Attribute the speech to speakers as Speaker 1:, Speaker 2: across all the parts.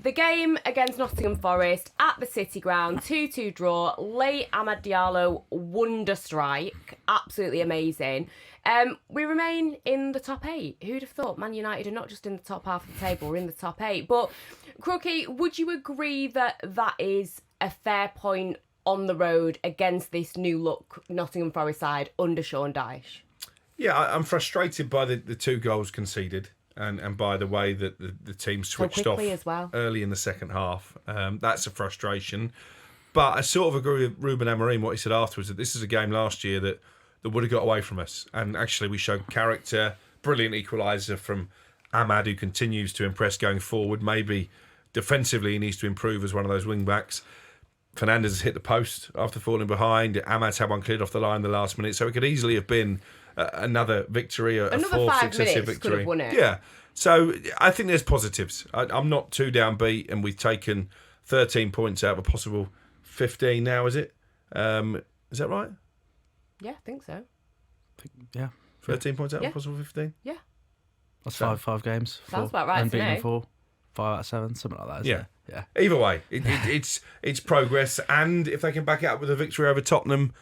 Speaker 1: the game against Nottingham Forest at the City Ground, 2-2 draw, late Amad Diallo wonder strike, absolutely amazing. We remain in the top 8. Who'd have thought Man United are not just in the top half of the table, we're in the top 8. But, Crookie, would you agree that that is a fair point on the road against this new look Nottingham Forest side under Sean Dyche?
Speaker 2: Yeah, I'm frustrated by the 2 goals conceded and by the way that the team switched off
Speaker 1: as well.
Speaker 2: Early in the second half. That's a frustration. But I sort of agree with Ruben Amorim, what he said afterwards, that this is a game last year that would have got away from us. And actually we showed character, brilliant equaliser from Amad, who continues to impress going forward. Maybe defensively he needs to improve as one of those wing-backs. Fernandes has hit the post after falling behind. Amad's had one cleared off the line the last minute. So it could easily have been another victory, a fourth successive victory.
Speaker 1: Could have won it.
Speaker 2: Yeah. So I think there's positives. I'm not too downbeat, and we've taken 13 points out of a possible 15 now, is it? Is that right?
Speaker 1: Yeah, I think so.
Speaker 3: Yeah.
Speaker 2: 13 points out of a possible 15?
Speaker 1: Yeah.
Speaker 3: That's five games.
Speaker 1: Sounds about right to me.
Speaker 3: Unbeaten 4, 5 out of 7, something like that, isn't it? Yeah.
Speaker 2: Either way, it's progress, and if they can back it up with a victory over Tottenham,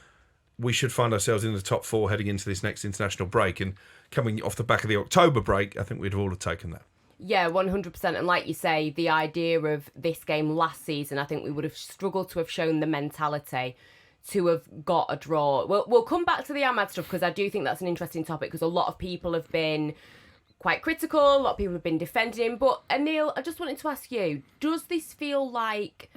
Speaker 2: we should find ourselves in the top 4 heading into this next international break. And coming off the back of the October break, I think we'd all have taken that.
Speaker 1: Yeah, 100%. And like you say, the idea of this game last season, I think we would have struggled to have shown the mentality to have got a draw. We'll come back to the Amad stuff because I do think that's an interesting topic because a lot of people have been quite critical, a lot of people have been defending him. But Anil, I just wanted to ask you, does this feel like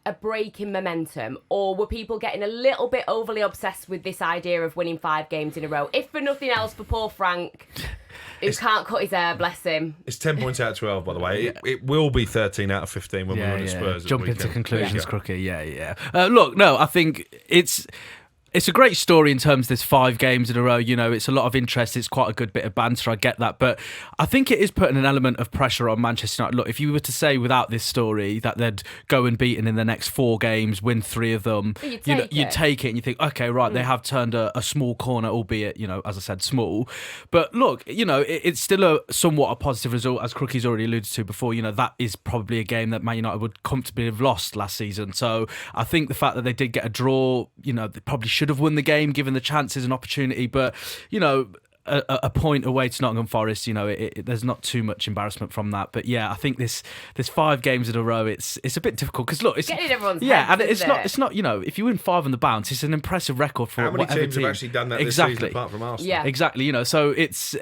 Speaker 1: a break in momentum, or were people getting a little bit overly obsessed with this idea of winning 5 games in a row? If for nothing else, for poor Frank, who can't cut his hair, bless him.
Speaker 2: It's 10 points out of 12, by the way. It will be 13 out of 15 when we win at Spurs.
Speaker 3: Jump into conclusions, Crookie. Yeah. Look, no, I think it's a great story in terms of this 5 games in a row. You know, it's a lot of interest. It's quite a good bit of banter. I get that. But I think it is putting an element of pressure on Manchester United. Look, if you were to say without this story that they'd go unbeaten in the next 4 games, win 3 of them, you'd take it and you think, okay, right, they have turned a small corner, albeit, you know, as I said, small. But look, you know, it's still a somewhat a positive result, as Crookie's already alluded to before. You know, that is probably a game that Man United would comfortably have lost last season. So I think the fact that they did get a draw, you know, they probably should have won the game given the chances and opportunity, but you know, a point away to Nottingham Forest, you know, there's not too much embarrassment from that. But yeah, I think this 5 games in a row, it's a bit difficult because look, it's
Speaker 1: getting everyone's
Speaker 3: heads,
Speaker 1: and
Speaker 3: it's not you know, if you win 5 on the bounce, it's an impressive record for
Speaker 2: how many teams
Speaker 3: team
Speaker 2: have actually done that this season apart from Arsenal.
Speaker 1: Yeah,
Speaker 3: exactly. You know, so it's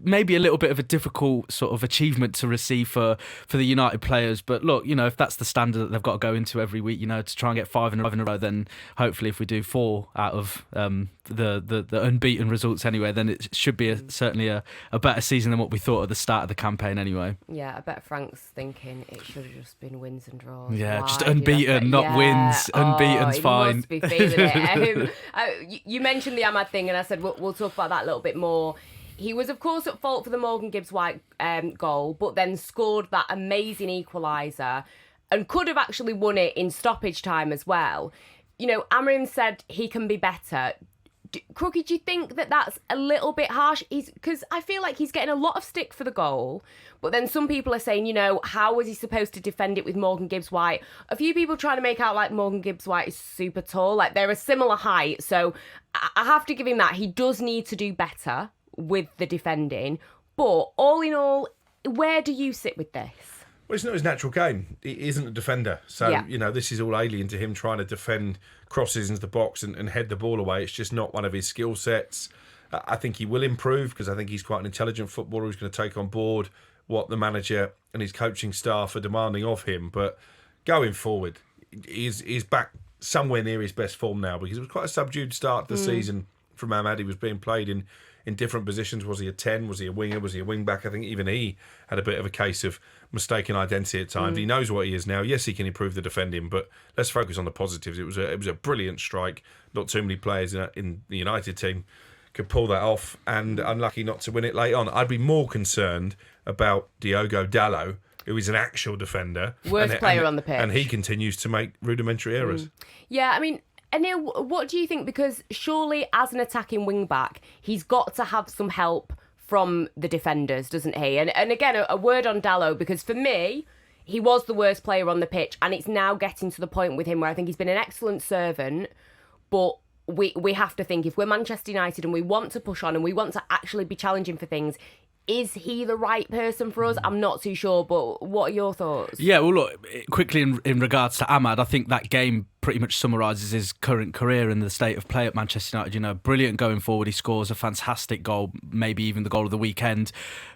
Speaker 3: maybe a little bit of a difficult sort of achievement to receive for the United players. But look, you know, if that's the standard that they've got to go into every week, you know, to try and get 5 in a row, then hopefully if we do 4 out of the unbeaten results anyway, then it should be certainly a better season than what we thought at the start of the campaign anyway.
Speaker 1: Yeah, I bet Frank's thinking it should have just been wins and draws.
Speaker 3: Yeah, just unbeaten, not wins. Unbeaten's fine.
Speaker 1: Must be feeling it. You mentioned the Amad thing, and I said we'll talk about that a little bit more. He was, of course, at fault for the Morgan Gibbs-White goal, but then scored that amazing equaliser and could have actually won it in stoppage time as well. You know, Amorim said he can be better. Crookie, do you think that that's a little bit harsh? Because I feel like he's getting a lot of stick for the goal, but then some people are saying, you know, how was he supposed to defend it with Morgan Gibbs-White? A few people trying to make out like Morgan Gibbs-White is super tall, like they're a similar height. So I have to give him that. He does need to do better with the defending. But all in all, where do you sit with this?
Speaker 2: Well, it's not his natural game. He isn't a defender. So, you know, this is all alien to him trying to defend crosses into the box and head the ball away. It's just not one of his skill sets. I think he will improve because I think he's quite an intelligent footballer who's going to take on board what the manager and his coaching staff are demanding of him. But going forward, he's back somewhere near his best form now because it was quite a subdued start to the season from Amad. He was being played in different positions. Was he a 10? Was he a winger? Was he a wing back? I think even he had a bit of a case of mistaken identity at times. He knows what he is now. Yes, he can improve the defending, but let's focus on the positives. It was a brilliant strike. Not too many players in the United team could pull that off, and unlucky not to win it late on. I'd be more concerned about Diogo Diallo, who is an actual defender.
Speaker 1: Worst player on the pitch.
Speaker 2: And he continues to make rudimentary errors.
Speaker 1: Yeah, I mean, Anil, what do you think? Because surely as an attacking wing-back, he's got to have some help from the defenders, doesn't he? And again, a word on Diallo, because for me, he was the worst player on the pitch, and it's now getting to the point with him where I think he's been an excellent servant, but we have to think, if we're Manchester United and we want to push on and we want to actually be challenging for things, is he the right person for us? I'm not too sure, but what are your thoughts?
Speaker 3: Yeah, well, look, quickly in regards to Ahmad, I think that game pretty much summarises his current career and the state of play at Manchester United. You know, brilliant going forward. He scores a fantastic goal, maybe even the goal of the weekend.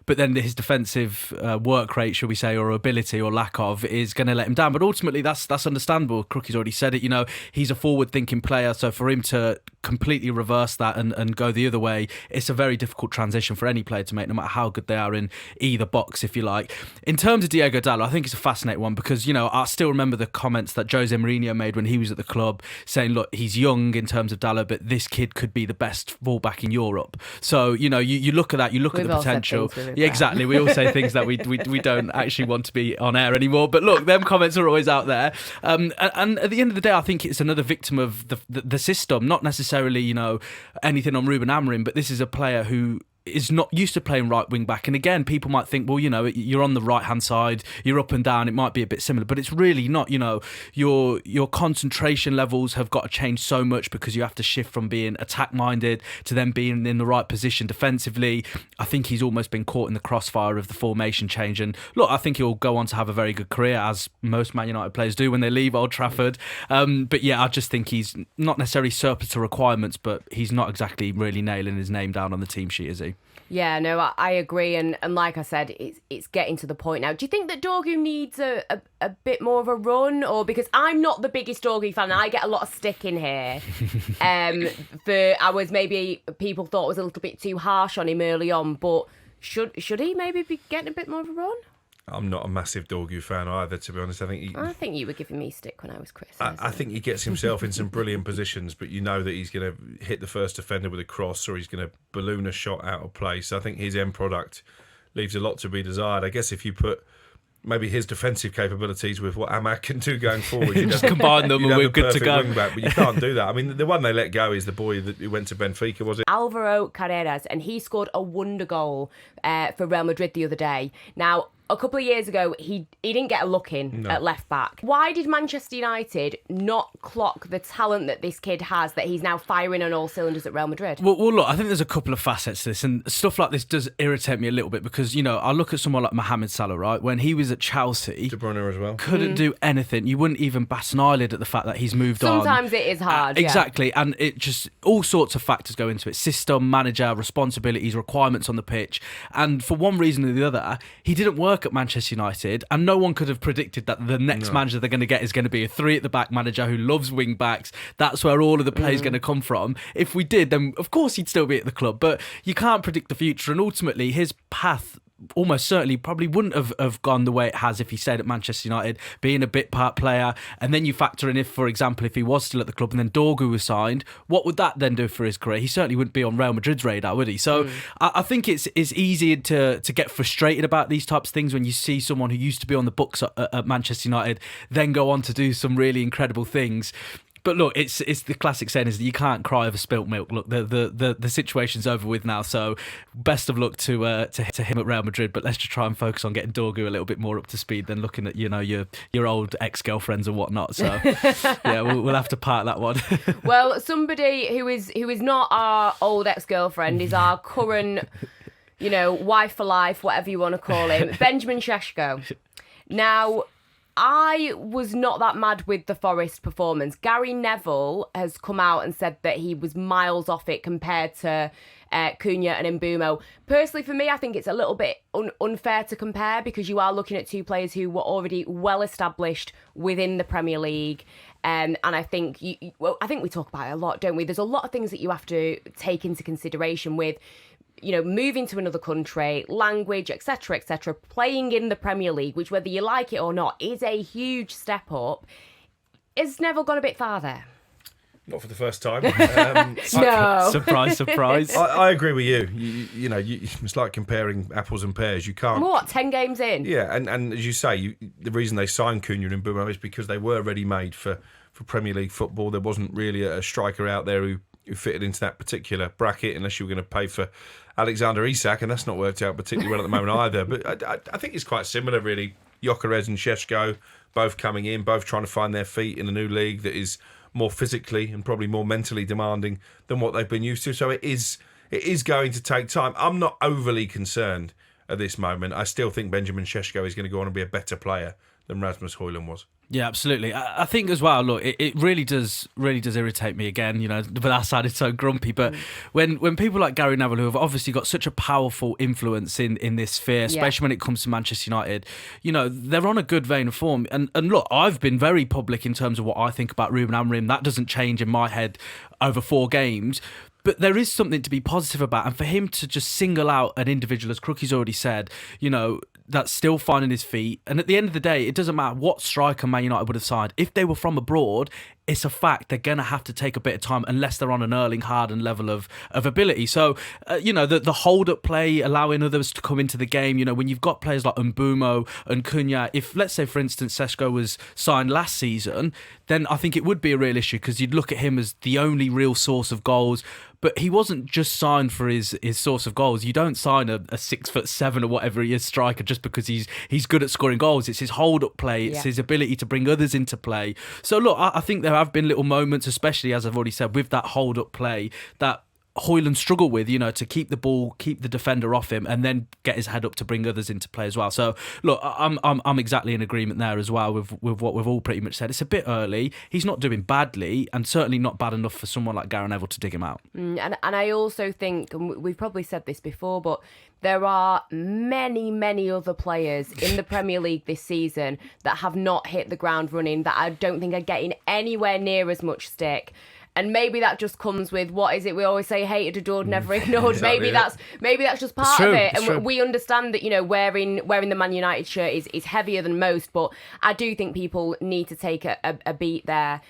Speaker 3: But then his defensive work rate, should we say, or ability or lack of, is going to let him down. But ultimately, that's understandable. Crook's already said it. You know, he's a forward-thinking player. So for him to completely reverse that and go the other way, it's a very difficult transition for any player to make, no matter how good they are in either box, if you like. In terms of Diogo Dallo, I think it's a fascinating one because, you know, I still remember the comments that Jose Mourinho made when he was at the club saying, look, he's young in terms of Dallo, but this kid could be the best fullback in Europe. So, you know, you look at that, you look at the potential. Yeah, exactly. We all say things that we don't actually want to be on air anymore. But look, them comments are always out there. And at the end of the day, I think it's another victim of the system, not necessarily, you know, anything on Ruben Amorim, but this is a player who is not used to playing right wing back. And again, people might think, well, you know, you're on the right hand side, you're up and down, it might be a bit similar, but it's really not. You know, your concentration levels have got to change so much because you have to shift from being attack minded to then being in the right position defensively. I think he's almost been caught in the crossfire of the formation change. And look, I think he'll go on to have a very good career, as most Man United players do when they leave Old Trafford. But yeah, I just think he's not necessarily surplus to requirements, but he's not exactly really nailing his name down on the team sheet, is he?
Speaker 1: Yeah, no, I agree, and like I said, it's getting to the point now. Do you think that Dorgu needs a bit more of a run, or because I'm not the biggest Dorgu fan, I get a lot of stick in here. Maybe people thought was a little bit too harsh on him early on, but should he maybe be getting a bit more of a run?
Speaker 2: I'm not a massive Dorgu fan either, to be honest. I
Speaker 1: think you were giving me stick when I was criticising.
Speaker 2: I think he gets himself in some brilliant positions, but you know that he's going to hit the first defender with a cross or he's going to balloon a shot out of place. I think his end product leaves a lot to be desired. I guess if you put maybe his defensive capabilities with what Ahmad can do going forward,
Speaker 3: just combine them and we're good to go.
Speaker 2: Wing-back, but you can't do that. I mean, the one they let go is the boy who went to Benfica, was it?
Speaker 1: Alvaro Carreras, and he scored a wonder goal for Real Madrid the other day. Now, a couple of years ago, he didn't get a look in at left back. Why did Manchester United not clock the talent that this kid has, that he's now firing on all cylinders at Real Madrid?
Speaker 3: Well, look, I think there's a couple of facets to this, and stuff like this does irritate me a little bit because, you know, I look at someone like Mohamed Salah, right? When he was at Chelsea,
Speaker 2: De Bruyne as well,
Speaker 3: couldn't do anything. You wouldn't even bat an eyelid at the fact that he's moved on.
Speaker 1: Sometimes it is hard.
Speaker 3: Exactly, and it just, all sorts of factors go into it. System, manager, responsibilities, requirements on the pitch. And for one reason or the other, he didn't work at Manchester United. And no one could have predicted that the next manager they're going to get is going to be a 3 at the back manager who loves wing backs. That's where all of the play is going to come from. If we did, then of course he'd still be at the club, but you can't predict the future, and ultimately his path almost certainly probably wouldn't have gone the way it has if he stayed at Manchester United, being a bit part player. And then you factor in, if, for example, if he was still at the club and then Dorgu was signed, what would that then do for his career? He certainly wouldn't be on Real Madrid's radar, would he? So I think it's easy to get frustrated about these types of things when you see someone who used to be on the books at Manchester United then go on to do some really incredible things. But look, it's the classic saying is that you can't cry over spilt milk. Look, the situation's over with now, so best of luck to him at Real Madrid. But let's just try and focus on getting Dorgu a little bit more up to speed than looking at, you know, your old ex-girlfriends and whatnot. So yeah, we'll have to park that one.
Speaker 1: Well, somebody who is not our old ex-girlfriend is our current, you know, wife for life, whatever you want to call him, Benjamin Sesko. Now, I was not that mad with the Forest performance. Gary Neville has come out and said that he was miles off it compared to Cunha and Mbeumo. Personally, for me, I think it's a little bit unfair to compare because you are looking at two players who were already well established within the Premier League. And I think I think we talk about it a lot, don't we? There's a lot of things that you have to take into consideration with, you know, moving to another country, language, etc., playing in the Premier League, which, whether you like it or not, is a huge step up. Has Neville gone a bit far there?
Speaker 2: Not for the first time.
Speaker 1: No.
Speaker 3: Surprise.
Speaker 2: I agree with you. You know, it's like comparing apples and pears. You can't.
Speaker 1: What, 10 games in?
Speaker 2: Yeah, and as you say, the reason they signed Cunha and Mbeumo is because they were ready made for Premier League football. There wasn't really a striker out there who fitted into that particular bracket unless you were going to pay for Alexander Isak, and that's not worked out particularly well at the moment either. But I think it's quite similar, really. Gyökeres and Sesko both coming in, both trying to find their feet in a new league that is more physically and probably more mentally demanding than what they've been used to. So it is going to take time. I'm not overly concerned at this moment. I still think Benjamin Sesko is going to go on and be a better player than Rasmus Højlund was.
Speaker 3: Yeah, absolutely. I think as well, look, it really does irritate me again, but that sounded so grumpy. But when people like Gary Neville, who have obviously got such a powerful influence in this sphere, especially when it comes to Manchester United, they're on a good vein of form. And look, I've been very public in terms of what I think about Ruben Amorim. That doesn't change in my head over 4 games. But there is something to be positive about. And for him to just single out an individual, as Crookie's already said, that's still finding his feet. And at the end of the day, it doesn't matter what striker Man United would have signed. If they were from abroad, it's a fact they're going to have to take a bit of time unless they're on an Erling Haaland level of ability. So, the hold-up play, allowing others to come into the game, when you've got players like Mbeumo and Cunha, if, let's say, for instance, Sesko was signed last season, then I think it would be a real issue because you'd look at him as the only real source of goals. But he wasn't just signed for his source of goals. You don't sign a 6'7" or whatever he is striker just because he's good at scoring goals. It's his hold-up play. It's his ability to bring others into play. So look, I think there have been little moments, especially as I've already said, with that hold-up play that Højlund struggled with, to keep the ball, keep the defender off him, and then get his head up to bring others into play as well. So, look, I'm exactly in agreement there as well with what we've all pretty much said. It's a bit early. He's not doing badly, and certainly not bad enough for someone like Gary Neville to dig him out.
Speaker 1: And I also think, and we've probably said this before, but there are many, many other players in the Premier League this season that have not hit the ground running, that I don't think are getting anywhere near as much stick. And maybe that just comes with, what is it we always say, hated, adored, never ignored.
Speaker 2: Exactly,
Speaker 1: maybe that's just part of it. And
Speaker 3: true.
Speaker 1: we understand that, wearing the Man United shirt is heavier than most, but I do think people need to take a beat there.